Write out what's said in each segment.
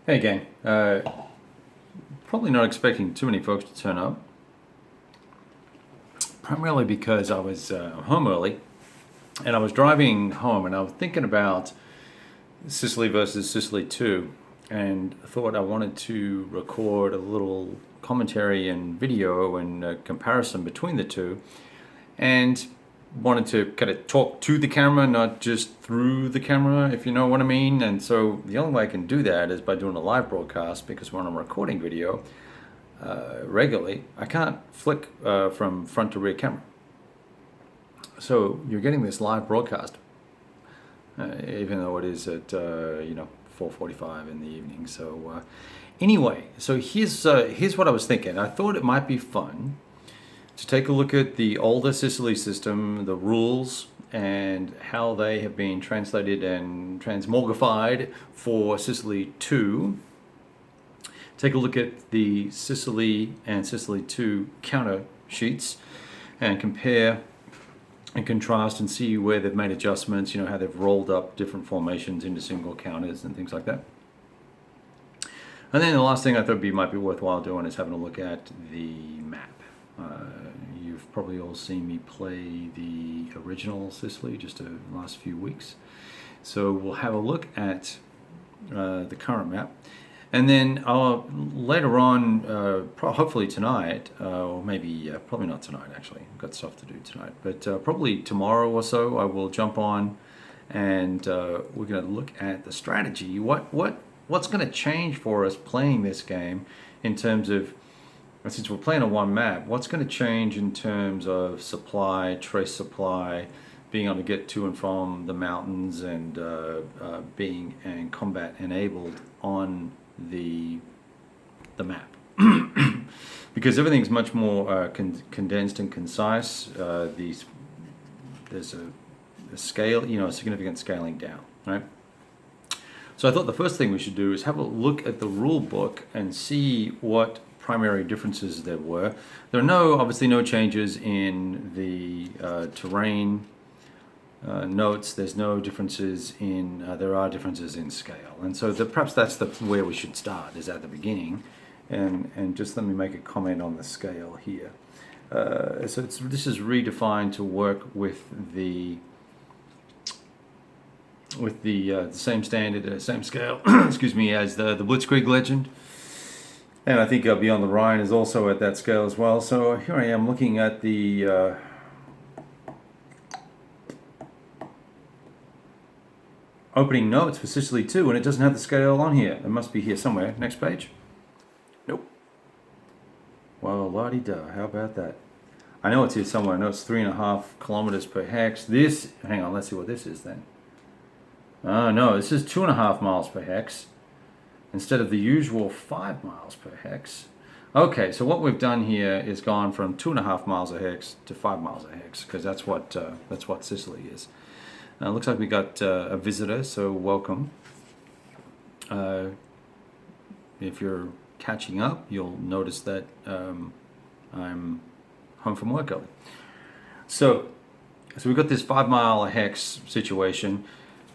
Hey gang, probably not expecting too many folks to turn up, primarily because I was home early and I was driving home and I was thinking about Sicily versus Sicily 2 and thought I wanted to record a little commentary and video and comparison between the two, and wanted to kind of talk to the camera, not just through the camera, if you know what I mean. And so the only way I can do that is by doing a live broadcast, because when I'm recording video regularly, I can't flick from front to rear camera. So you're getting this live broadcast, even though it is at 4:45 in the evening. So anyway, so here's what I was thinking. I thought it might be fun to take a look at the older Sicily system, the rules, and how they have been translated and transmogrified for Sicily 2. Take a look at the Sicily and Sicily 2 counter sheets and compare and contrast and see where they've made adjustments, how they've rolled up different formations into single counters and things like that. And then the last thing I thought might be worthwhile doing is having a look at the map. You've probably all seen me play the original Sicily just the last few weeks. So we'll have a look at the current map. And then later on, hopefully tonight, or maybe probably not tonight actually, I've got stuff to do tonight, but probably tomorrow or so I will jump on and we're going to look at the strategy. What's going to change for us playing this game in terms of, since we're playing on one map, what's going to change in terms of supply, trace supply, being able to get to and from the mountains, and being and combat enabled on the map. Because everything's much more condensed and concise. There's a scale, a significant scaling down, right? So I thought the first thing we should do is have a look at the rule book and see what primary differences there were. There are obviously no changes in the terrain notes. There's no differences in, there are differences in scale. And so perhaps that's where we should start, is at the beginning. And just let me make a comment on the scale here. So this is redefined to work with the same standard, same scale, excuse me, as the Blitzkrieg Legend. And I think Beyond the Rhine is also at that scale as well. So here I am looking at the opening notes for Sicily 2, and it doesn't have the scale on here. It must be here somewhere. Next page. Nope. Well, la-di-da. How about that? I know it's here somewhere. I know it's 3.5 kilometers per hex. Hang on, let's see what this is then. No, this is 2.5 miles per hex instead of the usual 5 miles per hex. Okay, so what we've done here is gone from 2.5 miles a hex to 5 miles a hex, because that's what Sicily is. Looks like we got a visitor, so welcome. If you're catching up, you'll notice that I'm home from work early. So we've got this 5 mile a hex situation.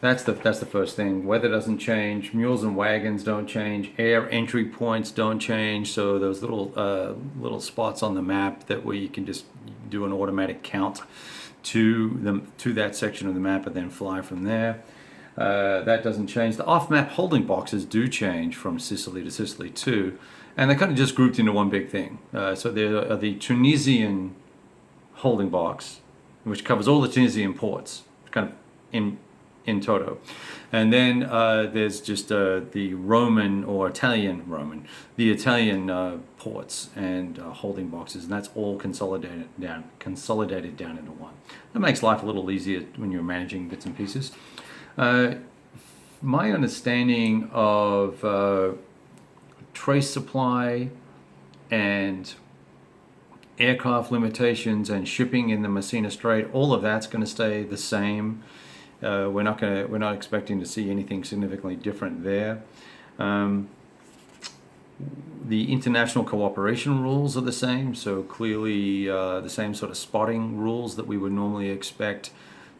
That's the first thing. Weather doesn't change. Mules and wagons don't change. Air entry points don't change. So those little spots on the map where you can just do an automatic count to that section of the map and then fly from there. That doesn't change. The off-map holding boxes do change from Sicily to Sicily 2, and they're kind of just grouped into one big thing. So there are the Tunisian holding box, which covers all the Tunisian ports, kind of in toto. And then there's just the Roman or Italian ports and holding boxes, and that's all consolidated down into one. That makes life a little easier when you're managing bits and pieces. My understanding of trace supply and aircraft limitations and shipping in the Messina Strait, all of that's going to stay the same. We're not expecting to see anything significantly different there. The international cooperation rules are the same, so clearly the same sort of spotting rules that we would normally expect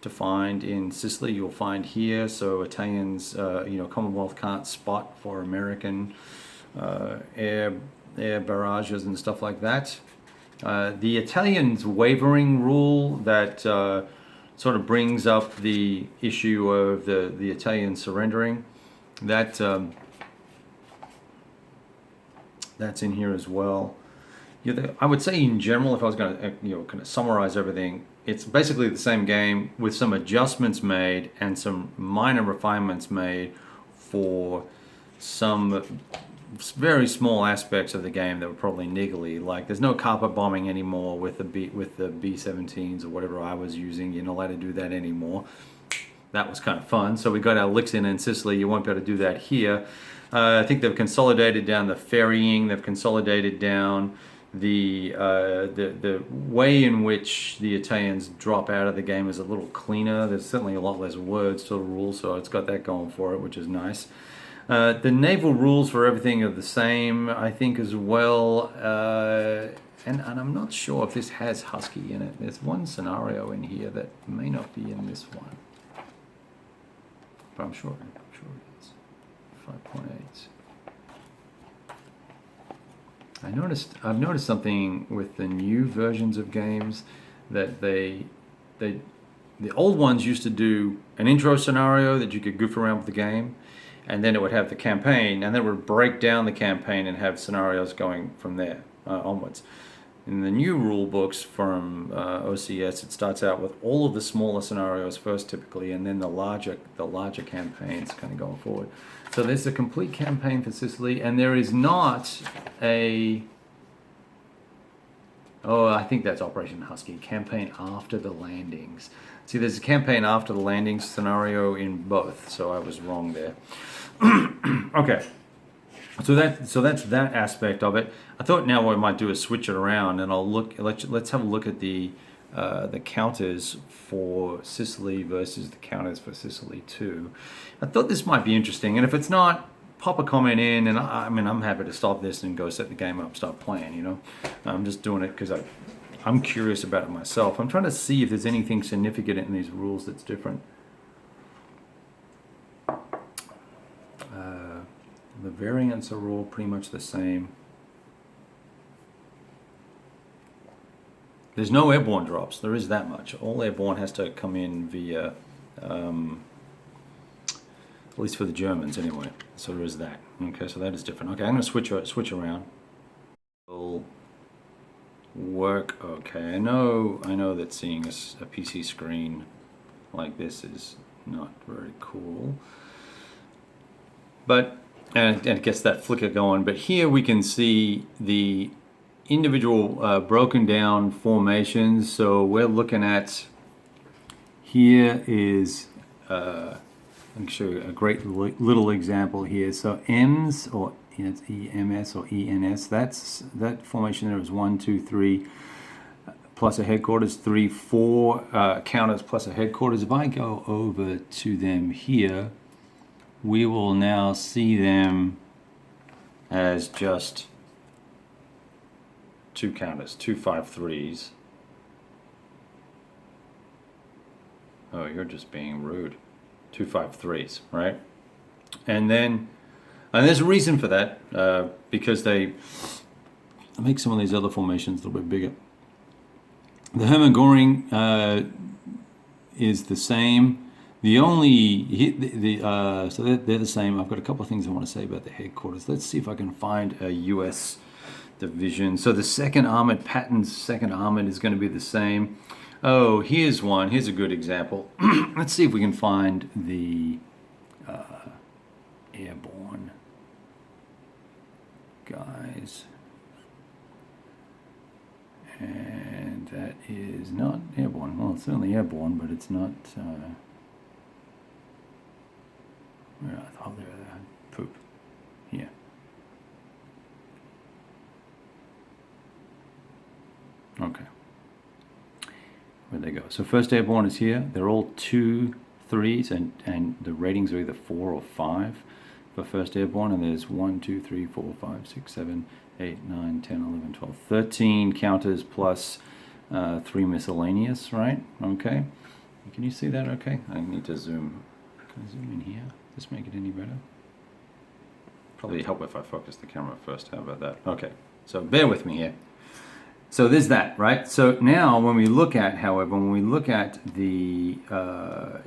to find in Sicily, you'll find here. So Italians, Commonwealth can't spot for American air barrages and stuff like that. The Italians wavering rule that sort of brings up the issue of the Italians surrendering. That's in here as well. I would say in general, if I was going to kind of summarize everything, it's basically the same game with some adjustments made and some minor refinements made for some very small aspects of the game that were probably niggly. Like there's no carpet bombing anymore with the B-17s or whatever I was using. You're not allowed to do that anymore. That was kind of fun. So we got our licks in Sicily. You won't be able to do that here. I think they've consolidated down the ferrying. They've consolidated down the way in which the Italians drop out of the game is a little cleaner. There's certainly a lot less words to the rules, so it's got that going for it, which is nice. The naval rules for everything are the same, I think, as well. And I'm not sure if this has Husky in it. There's one scenario in here that may not be in this one, but I'm sure it is. 5.8. I've noticed something with the new versions of games that the old ones used to do an intro scenario that you could goof around with the game, and then it would have the campaign, and then it would break down the campaign and have scenarios going from there onwards. In the new rule books from OCS, it starts out with all of the smaller scenarios first, typically, and then the larger campaigns kind of going forward. So there's a complete campaign for Sicily, and there is not a... Oh, I think that's Operation Husky, campaign after the landings. See, there's a campaign after the landings scenario in both, so I was wrong there. Okay. So that's that aspect of it. I thought now what I might do is switch it around, and let's have a look at the counters for Sicily versus the counters for Sicily 2. I thought this might be interesting, and if it's not, pop a comment in, and I'm happy to stop this and go set the game up, start playing. I'm just doing it because I'm curious about it myself. I'm trying to see if there's anything significant in these rules that's different. The variants are all pretty much the same. There's no airborne drops. There is that much. All airborne has to come in via, at least for the Germans anyway. So there is that. Okay, so that is different. Okay, I'm going to switch around. It'll work okay. I know that seeing a PC screen like this is not very cool. But and it gets that flicker going. But here we can see the individual broken down formations. So we're looking at, here is let me show you a great little example here. So M's, or it's EMS or ENS, that formation there is 1, 2, 3 plus a headquarters, 3, 4 counters plus a headquarters. If I go over to them here, we will now see them as just 2 counters, 2 5-3s. Oh, you're just being rude. 2 5-3s, right? And there's a reason for that, because they make some of these other formations a little bit bigger. The Hermann Göring is the same. The only, so they're the same. I've got a couple of things I want to say about the headquarters. Let's see if I can find a U.S. division. So the 2nd Armored, Patton's 2nd Armored is going to be the same. Oh, here's one. Here's a good example. Let's see if we can find the airborne guys. And that is not airborne. Well, it's certainly airborne, but it's not... oh, there, poop. Here. Okay. Where'd they go? So first airborne is here. They're all 2 3s, and the ratings are either 4 or 5 for first airborne. And there's 1, 2, 3, 4, 5, 6, 7, 8, 9, 10, 11, 12, 13 counters plus 3 miscellaneous, right? Okay. Can you see that okay? I need to zoom. Can I zoom in here? Just make it any better? Probably help if I focus the camera first. How about that? Okay, so bear with me here. So there's that, right? So now when we look at, however, when we look at the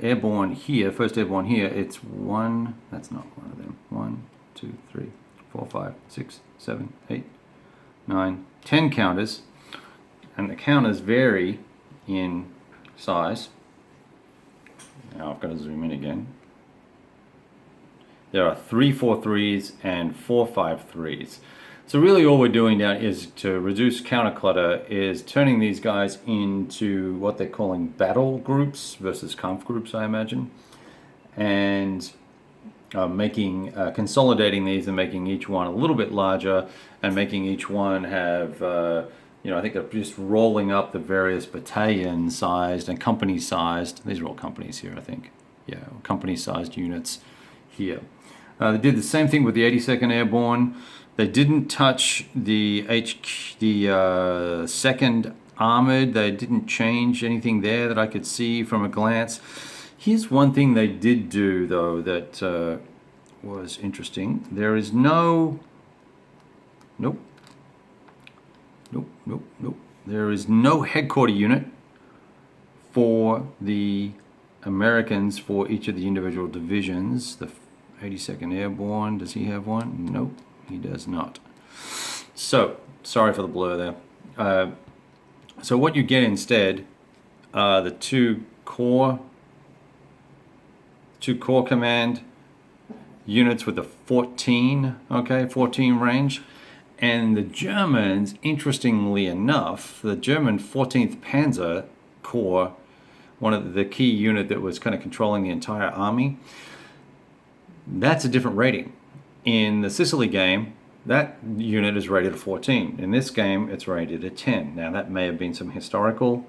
airborne here, first airborne here, it's one, that's not one of them. 1, 2, 3, 4, 5, 6, 7, 8, 9, 10 counters. And the counters vary in size. Now I've got to zoom in again. There are 3 4-3s and 4 5-3s. So really all we're doing down is to reduce counter clutter is turning these guys into what they're calling battle groups versus conf groups, I imagine. And consolidating these and making each one a little bit larger and making each one have, I think they're just rolling up the various battalion sized and company sized. These are all companies here, I think. Yeah, company sized units here. They did the same thing with the 82nd Airborne. They didn't touch the 2nd Armored. They didn't change anything there that I could see from a glance. Here's one thing they did do, though, that was interesting. There is nope. There is no headquarter unit for the Americans for each of the individual divisions. The 82nd Airborne, does he have one? Nope, he does not. So, sorry for the blur there. So what you get instead are the two core command units with the 14 range. And the Germans, interestingly enough, the German 14th Panzer Corps, one of the key unit that was kind of controlling the entire army, that's a different rating. In the Sicily game, that unit is rated a 14. In this game, it's rated a 10. Now, that may have been some historical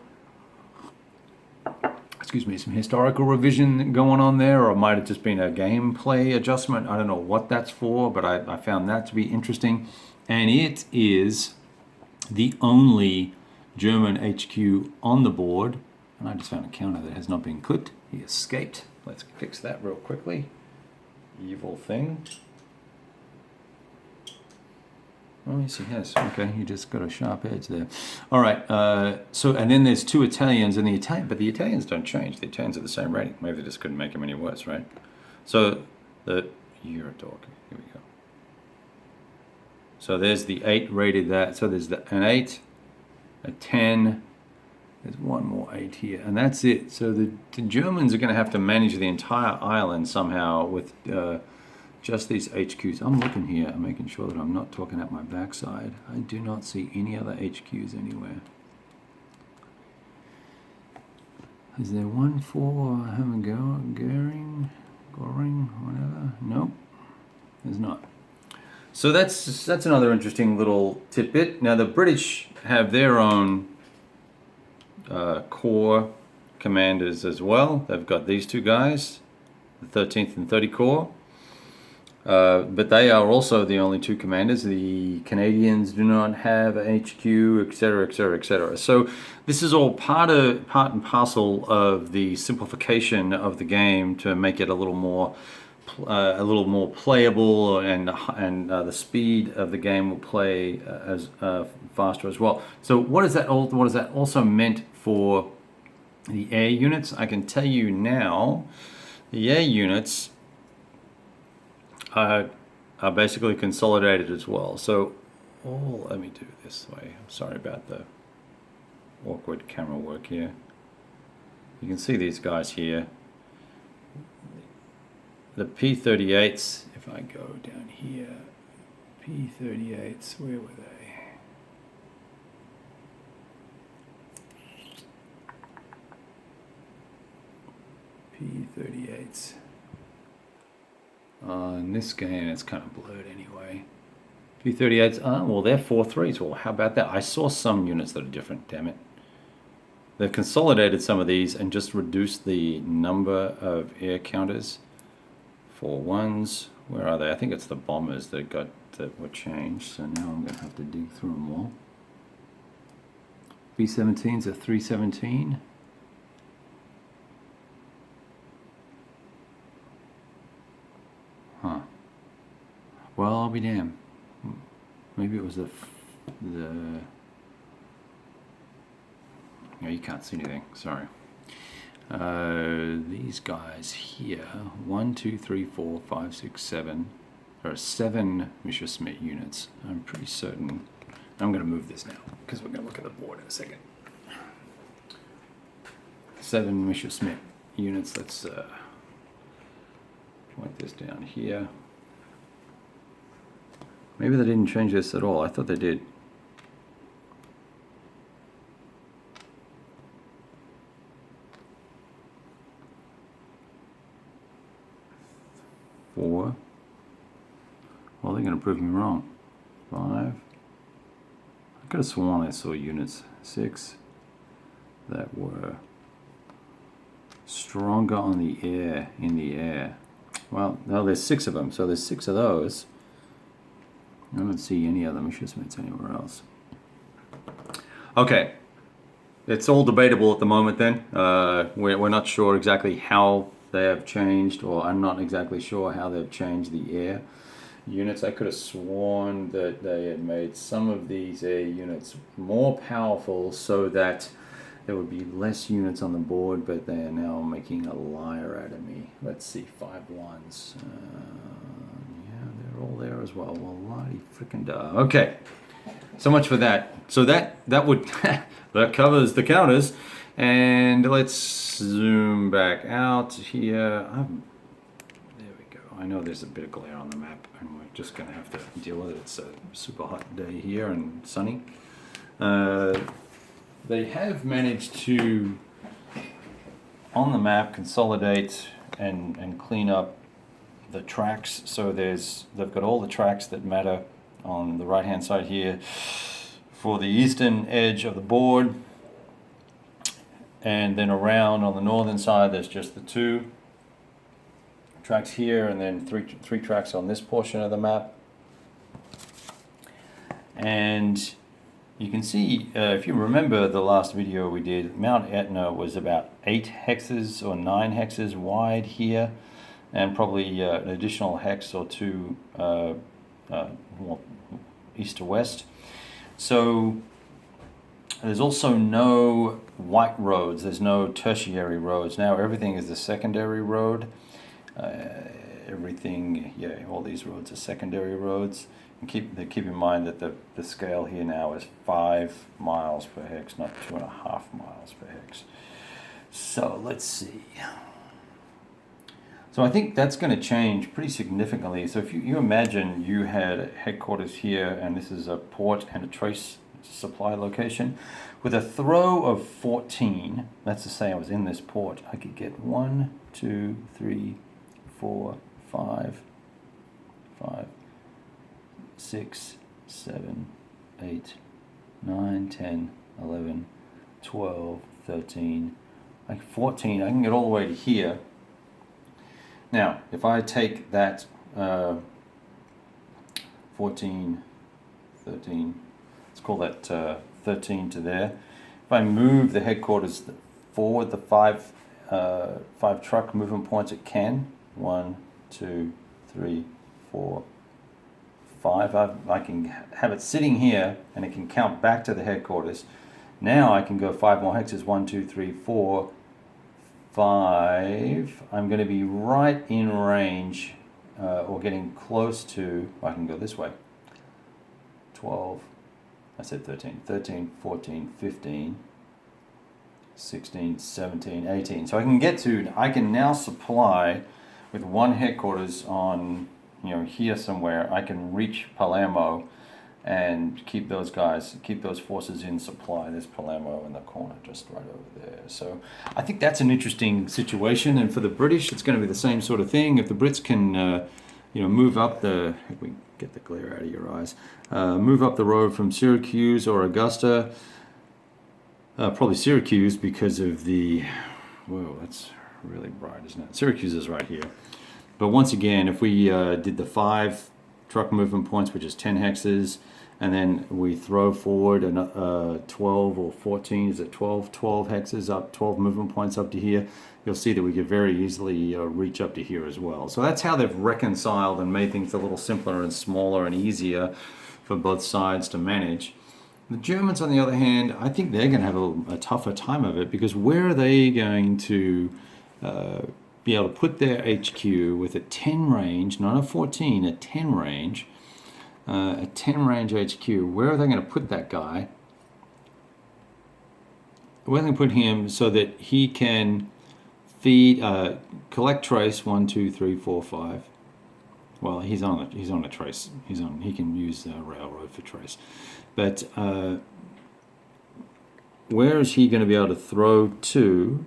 revision going on there, or it might have just been a gameplay adjustment. I don't know what that's for, but I found that to be interesting. And it is the only German HQ on the board. And I just found a counter that has not been clipped. He escaped. Let's fix that real quickly. Evil thing. Oh, yes, he has. Okay, he just got a sharp edge there. All right. And then there's 2 Italians, but the Italians don't change. The Italians are the same rating. Maybe they just couldn't make them any worse, right? So you're a dog. Here we go. So there's the 8 rated that. So there's an 8, a 10. There's one more 8 here, and that's it. So the Germans are going to have to manage the entire island somehow with just these HQs. I'm looking here. I'm making sure that I'm not talking out my backside. I do not see any other HQs anywhere. Is there one for Goring, whatever? Nope, there's not. So that's another interesting little tidbit. Now the British have their own Corps commanders as well. They've got these 2 guys, the 13th and 30 Corps. But they are also the only 2 commanders. The Canadians do not have a HQ, etc., etc., etc. So this is all part and parcel of the simplification of the game to make it a little more playable, and the speed of the game will play as faster as well. So what does that also meant for the air units? I can tell you now, the air units are basically consolidated as well. So let me do it this way. I'm sorry about the awkward camera work here. You can see these guys here. The P-38s, if I go down here, P-38s, where were they? P-38s. In this game, it's kind of blurred anyway. P-38s, well, they're 4-3s. Well, how about that? I saw some units that are different, damn it. They've consolidated some of these and just reduced the number of air counters. 4-1s, where are they? I think it's the bombers that were changed, so now I'm going to have to dig through them all. B-17's a 317. Well, I'll be damned. Maybe it was the. No, you can't see anything. Sorry. These guys here, 1, 2, 3, 4, 5, 6, 7. There are 7 Messerschmitt units. I'm pretty certain. I'm going to move this now because we're going to look at the board in a second. 7 Messerschmitt units. Let's point this down here. Maybe they didn't change this at all. I thought they did. Four. Well, they're going to prove me wrong. 5. I could have sworn I saw units 6 that were stronger on the air, in the air. Well, no, there's 6 of them, so there's 6 of those. I don't see any other Messerschmitts anywhere else. Okay, it's all debatable at the moment then. We're not sure exactly how they have changed, or I'm not exactly sure how they've changed the air units. I could have sworn that they had made some of these air units more powerful so that there would be less units on the board, but they are now making a liar out of me. Let's see, 5 1s. Yeah, they're all there as well. Well, lottie frickin' da. Okay, so much for that. So that would that covers the counters. And let's zoom back out here. There we go. I know there's a bit of glare on the map, and we're just going to have to deal with it. It's a super hot day here and sunny. They have managed to, on the map, consolidate and clean up the tracks. So they've got all the tracks that matter on the right-hand side here for the eastern edge of the board. And then around on the northern side, there's just the 2 tracks here, and then three tracks on this portion of the map. And you can see, if you remember the last video we did, Mount Etna was about 8 hexes or 9 hexes wide here, and probably an additional hex or 2 east to west. So there's also no white roads. There's no tertiary roads. Now everything is the secondary road. Everything, yeah, all these roads are secondary roads. And keep in mind that the scale here now is 5 miles per hex, not 2.5 miles per hex. So let's see. So I think that's going to change pretty significantly. So if you imagine you had headquarters here, and this is a port and a trace supply location, with a throw of 14, that's to say I was in this port, I could get 1, 2, 3, 4, 5, 6, 7, 8, 9, 10, 11, 12, 13, like 14. I can get all the way to here. Now, if I take that 14, 13, let's call that 13 to there. If I move the headquarters forward the 5 truck movement points, it can. 1, 2, 3, 4, 5. I can have it sitting here, and it can count back to the headquarters. Now I can go 5 more hexes. 1, 2, 3, 4, 5. I'm going to be right in range, or getting close to. I can go this way. 12. I said 13, 13, 14, 15, 16, 17, 18. So I can now supply with 1 headquarters on, here somewhere. I can reach Palermo and keep those forces in supply. There's Palermo in the corner, just right over there. So I think that's an interesting situation. And for the British, it's going to be the same sort of thing. If the Brits can, move up the, if we get the glare out of your eyes, move up the road from Syracuse or Augusta, probably Syracuse because of the, whoa, that's really bright, isn't it? Syracuse is right here. But once again, if we did the 5 truck movement points, which is 10 hexes, and then we throw forward 12 or 14, is it 12 hexes up, 12 movement points up to here, you'll see that we could very easily reach up to here as well. So that's how they've reconciled and made things a little simpler and smaller and easier for both sides to manage. The Germans, on the other hand, I think they're going to have a tougher time of it, because where are they going to be able to put their HQ with a 10 range, not a 14, a 10 range, a 10 range HQ? Where are they going to put that guy? Where are they going to put him so that he can feed, collect trace 1, 2, 3, 4, 5? Well, he's on a trace. He can use railroad for trace, but where is he going to be able to throw to?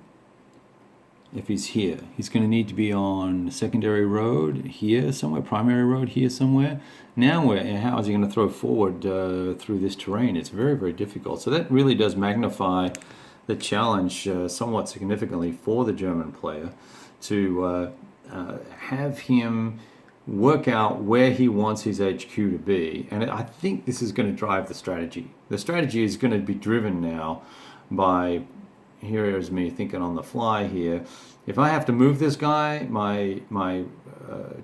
If he's here, he's going to need to be on secondary road here somewhere, primary road here somewhere. Now, how is he going to throw forward through this terrain? It's very, very difficult. So that really does magnify the challenge somewhat significantly for the German player to have him work out where he wants his HQ to be. And I think this is going to drive the strategy. The strategy is going to be driven now by, here is me thinking on the fly here, if I have to move this guy, my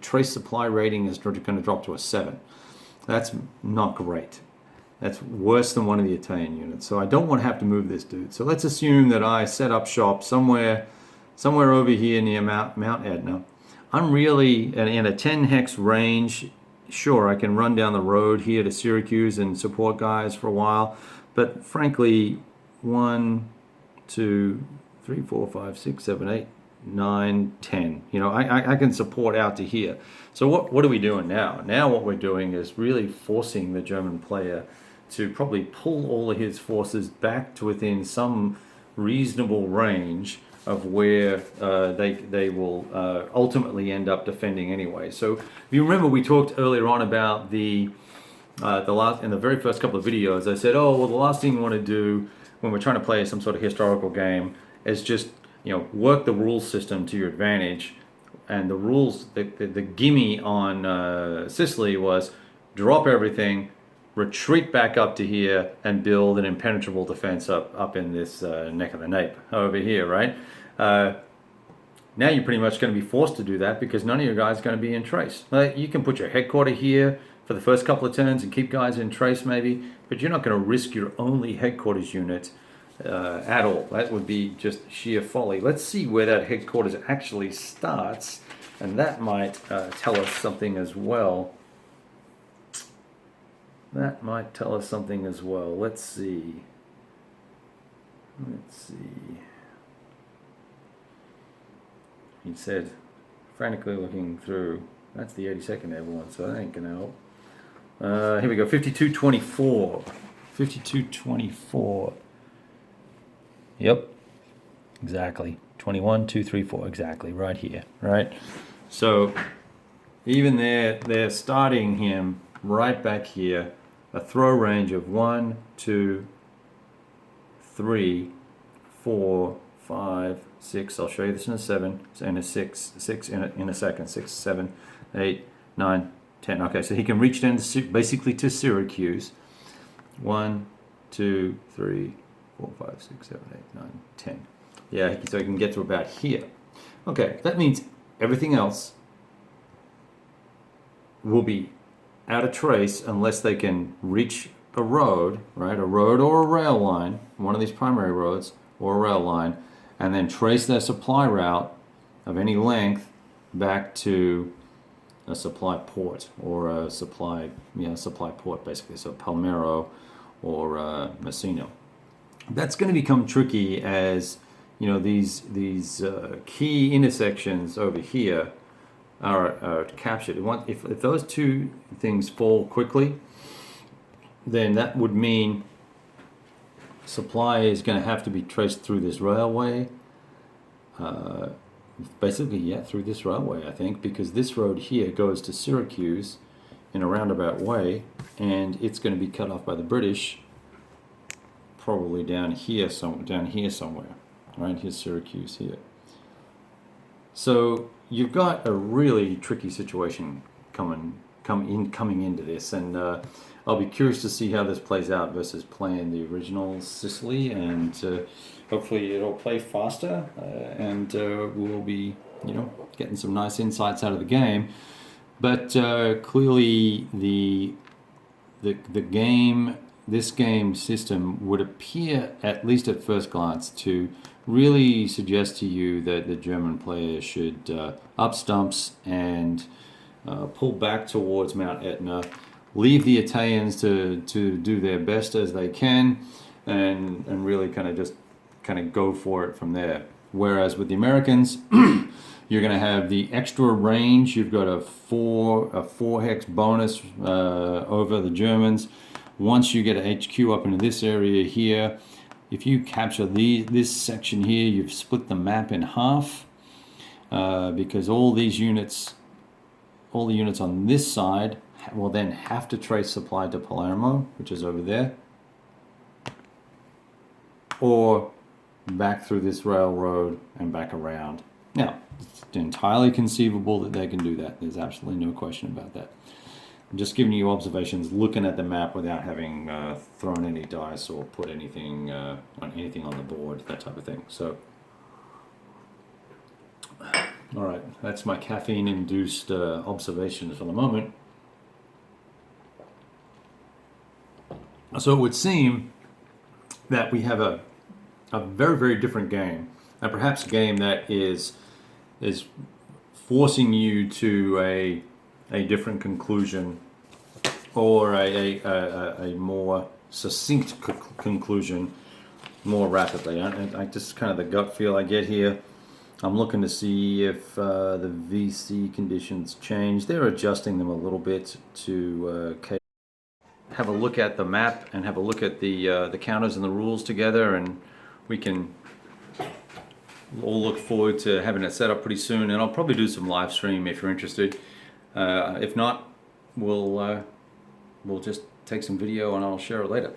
trace supply rating is going to drop to a 7. That's not great. That's worse than one of the Italian units. So I don't want to have to move this dude. So let's assume that I set up shop somewhere over here near Mount Etna. I'm really in a 10 hex range. Sure, I can run down the road here to Syracuse and support guys for a while, but frankly, 1, 2, 3, 4, 5, 6, 7, 8, 9, 10. You know, I can support out to here. So what are we doing now? Now what we're doing is really forcing the German player to probably pull all of his forces back to within some reasonable range of where they will ultimately end up defending anyway. So if you remember, we talked earlier on about the last, in the very first couple of videos, I said, oh, well, the last thing you want to do when we're trying to play some sort of historical game is just, you know, work the rules system to your advantage. And the rules, the gimme on Sicily was drop everything, retreat back up to here, and build an impenetrable defense up in this neck of the nape over here, right? Now you're pretty much going to be forced to do that because none of your guys are going to be in trace. You can put your headquarter here for the first couple of turns and keep guys in trace maybe, but you're not going to risk your only headquarters unit at all. That would be just sheer folly. Let's see where that headquarters actually starts, and that might tell us something as well. That might tell us something as well. Let's see. He said, frantically looking through. That's the 82nd Airborne, so that ain't gonna help. Here we go, 5224. 5224. Yep, exactly. 21, 2, 3, 4, exactly, right here, right? So even they're starting him right back here, a throw range of 1, 2, 3, 4, 5, 6. I'll show you this in a 7, and a 6 in a second. 6, 7, 8, 9, 10. Okay, so he can reach down to basically to Syracuse. 1, 2, 3, 4, 5, 6, 7, 8, 9, 10. Yeah, so he can get to about here. Okay, that means everything else will be out of trace unless they can reach a road, right? A road or a rail line, one of these primary roads or a rail line, and then trace their supply route of any length back to a supply port or a supply port basically. So Palmero or Messina. That's going to become tricky as you know these key intersections over here are captured. If those two things fall quickly, then that would mean supply is going to have to be traced through this railway. Basically, through this railway, I think, because this road here goes to Syracuse in a roundabout way, and it's going to be cut off by the British, probably down here somewhere. Right, here's Syracuse here. So you've got a really tricky situation coming coming into this, and I'll be curious to see how this plays out versus playing the original Sicily, and hopefully it'll play faster, and we'll be getting some nice insights out of the game. But clearly this game system would appear, at least at first glance, to really suggest to you that the German player should up stumps and pull back towards Mount Etna, leave the Italians to do their best as they can, and really kind of go for it from there. Whereas with the Americans, you're going to have the extra range. You've got a four hex bonus over the Germans. Once you get a HQ up into this area here, if you capture this section here, you've split the map in half, because all the units on this side will then have to trace supply to Palermo, which is over there, or back through this railroad and back around. Now, it's entirely conceivable that they can do that. There's absolutely no question about that. I'm just giving you observations, looking at the map without having thrown any dice or put anything on the board, that type of thing. So, all right, that's my caffeine-induced observations for the moment. So it would seem that we have a very, very different game, and perhaps a game that is forcing you to a different conclusion, or a more succinct conclusion more rapidly. I just kind of the gut feel I get here. I'm looking to see if the VC conditions change. They're adjusting them a little bit to have a look at the map and have a look at the counters and the rules together, and we can all look forward to having it set up pretty soon. And I'll probably do some live stream if you're interested. If not, we'll just take some video and I'll share it later.